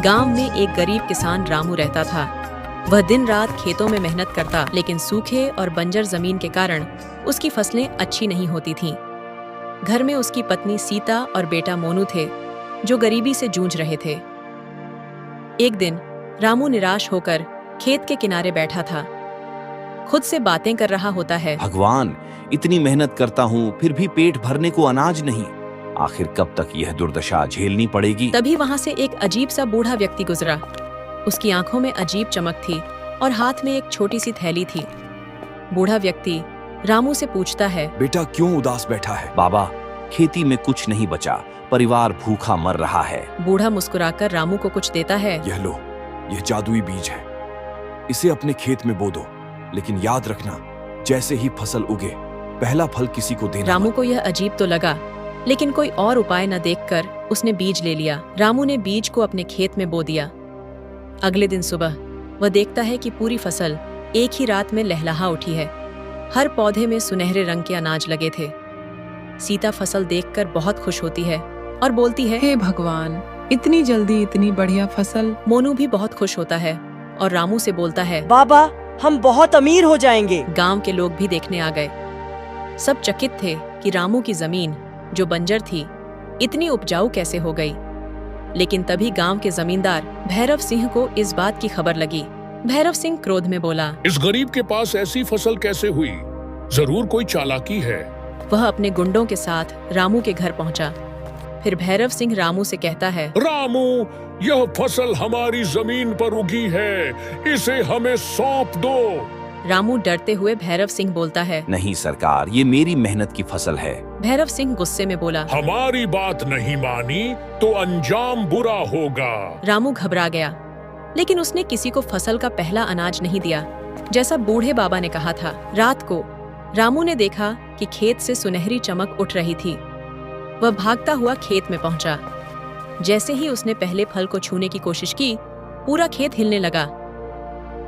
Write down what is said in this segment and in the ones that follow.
गांव में एक गरीब किसान रामू रहता था। वह दिन रात खेतों में मेहनत करता, लेकिन सूखे और बंजर जमीन के कारण उसकी फसलें अच्छी नहीं होती थीं। घर में उसकी पत्नी सीता और बेटा मोनू थे, जो गरीबी से जूझ रहे थे। एक दिन रामू निराश होकर खेत के किनारे बैठा था। खुद से बातें कर रहा होता है, भगवान, इतनी मेहनत करता हूँ फिर भी पेट भरने को अनाज नहीं। आखिर कब तक यह दुर्दशा झेलनी पड़ेगी। तभी वहां से एक अजीब सा बूढ़ा व्यक्ति गुजरा। उसकी आंखों में अजीब चमक थी और हाथ में एक छोटी सी थैली थी। बूढ़ा व्यक्ति रामू से पूछता है, बेटा क्यों उदास बैठा है? बाबा, खेती में कुछ नहीं बचा, परिवार भूखा मर रहा है। बूढ़ा मुस्कुराकर रामू को कुछ देता है। यह लो, यह जादुई बीज है। इसे अपने खेत में बो दो, लेकिन याद रखना, जैसे ही फसल उगे पहला फल किसी को देना। रामू को यह अजीब तो लगा, लेकिन कोई और उपाय न देखकर उसने बीज ले लिया। रामू ने बीज को अपने खेत में बो दिया। अगले दिन सुबह वह देखता है कि पूरी फसल एक ही रात में लहलहा उठी है। हर पौधे में सुनहरे रंग के अनाज लगे थे। सीता फसल देखकर बहुत खुश होती है और बोलती है, हे भगवान, इतनी जल्दी इतनी बढ़िया फसल। मोनू भी बहुत खुश होता है और रामू से बोलता है, बाबा, हम बहुत अमीर हो जाएंगे। गांव के लोग भी देखने आ गए। सब चकित थे कि रामू की जमीन, जो बंजर थी, इतनी उपजाऊ कैसे हो गई। लेकिन तभी गांव के जमींदार भैरव सिंह को इस बात की खबर लगी। भैरव सिंह क्रोध में बोला, इस गरीब के पास ऐसी फसल कैसे हुई? जरूर कोई चालाकी है। वह अपने गुंडों के साथ रामू के घर पहुंचा। फिर भैरव सिंह रामू से कहता है, रामू, यह फसल हमारी जमीन पर उगी है, इसे हमें सौंप दो। रामू डरते हुए भैरव सिंह बोलता है, नहीं सरकार, ये मेरी मेहनत की फसल है। भैरव सिंह गुस्से में बोला, हमारी बात नहीं मानी तो अंजाम बुरा होगा। रामू घबरा गया, लेकिन उसने किसी को फसल का पहला अनाज नहीं दिया, जैसा बूढ़े बाबा ने कहा था। रात को रामू ने देखा कि खेत से सुनहरी चमक उठ रही थी। वह भागता हुआ खेत में पहुंचा। जैसे ही उसने पहले फल को छूने की कोशिश की, पूरा खेत हिलने लगा।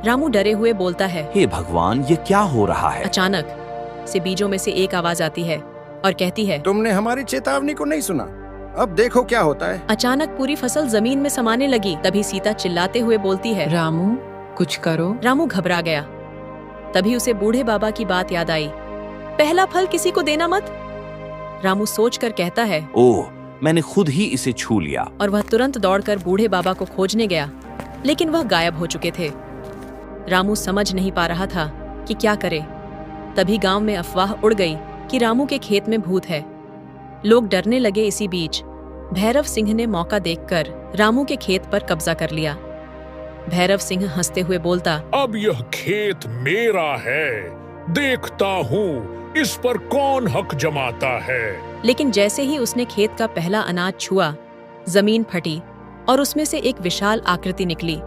रामू डरे हुए बोलता है, हे भगवान, ये क्या हो रहा है? अचानक से बीजों में से एक आवाज आती है और कहती है, तुमने हमारी चेतावनी को नहीं सुना, अब देखो क्या होता है। अचानक पूरी फसल जमीन में समाने लगी। तभी सीता चिल्लाते हुए बोलती है, रामू, कुछ करो। रामू घबरा गया। तभी उसे बूढ़े बाबा की बात याद आई, पहला फल किसी को देना मत। रामू सोचकर कहता है, ओह, मैंने खुद ही इसे छू लिया। और वह तुरंत दौड़कर बूढ़े बाबा को खोजने गया, लेकिन वह गायब हो चुके थे। रामू समझ नहीं पा रहा था कि क्या करे। तभी गांव में अफवाह उड़ गई कि रामू के खेत में भूत है। लोग डरने लगे। इसी बीच भैरव सिंह ने मौका देखकर रामू के खेत पर कब्जा कर लिया। भैरव सिंह हंसते हुए बोलता, अब यह खेत मेरा है, देखता हूँ इस पर कौन हक जमाता है। लेकिन जैसे ही उसने खेत का पहला अनाज छुआ, जमीन फटी और उसमें से एक विशाल आकृति निकली।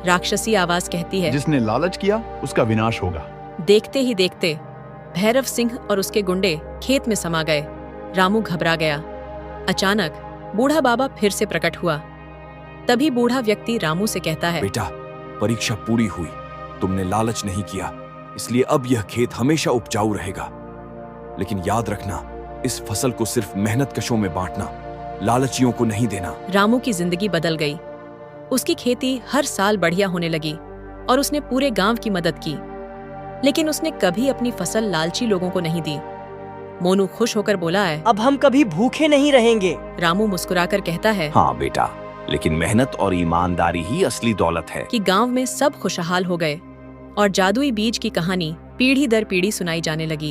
राक्षसी आवाज कहती है, जिसने लालच किया उसका विनाश होगा। देखते ही देखते भैरव सिंह और उसके गुंडे खेत में समा गए। रामू घबरा गया। अचानक बूढ़ा बाबा फिर से प्रकट हुआ। तभी बूढ़ा व्यक्ति रामू से कहता है, बेटा, परीक्षा पूरी हुई, तुमने लालच नहीं किया, इसलिए अब यह खेत हमेशा उपजाऊ रहेगा। लेकिन याद रखना, इस फसल को सिर्फ मेहनतकशों में बांटना, लालचियों को नहीं देना। रामू की जिंदगी बदल गई। उसकी खेती हर साल बढ़िया होने लगी और उसने पूरे गांव की मदद की। लेकिन उसने कभी अपनी फसल लालची लोगों को नहीं दी। मोनू खुश होकर बोला है, अब हम कभी भूखे नहीं रहेंगे। रामू मुस्कुराकर कहता है, हाँ बेटा, लेकिन मेहनत और ईमानदारी ही असली दौलत है। कि गांव में सब खुशहाल हो गए और जादुई बीज की कहानी पीढ़ी दर पीढ़ी सुनाई जाने लगी।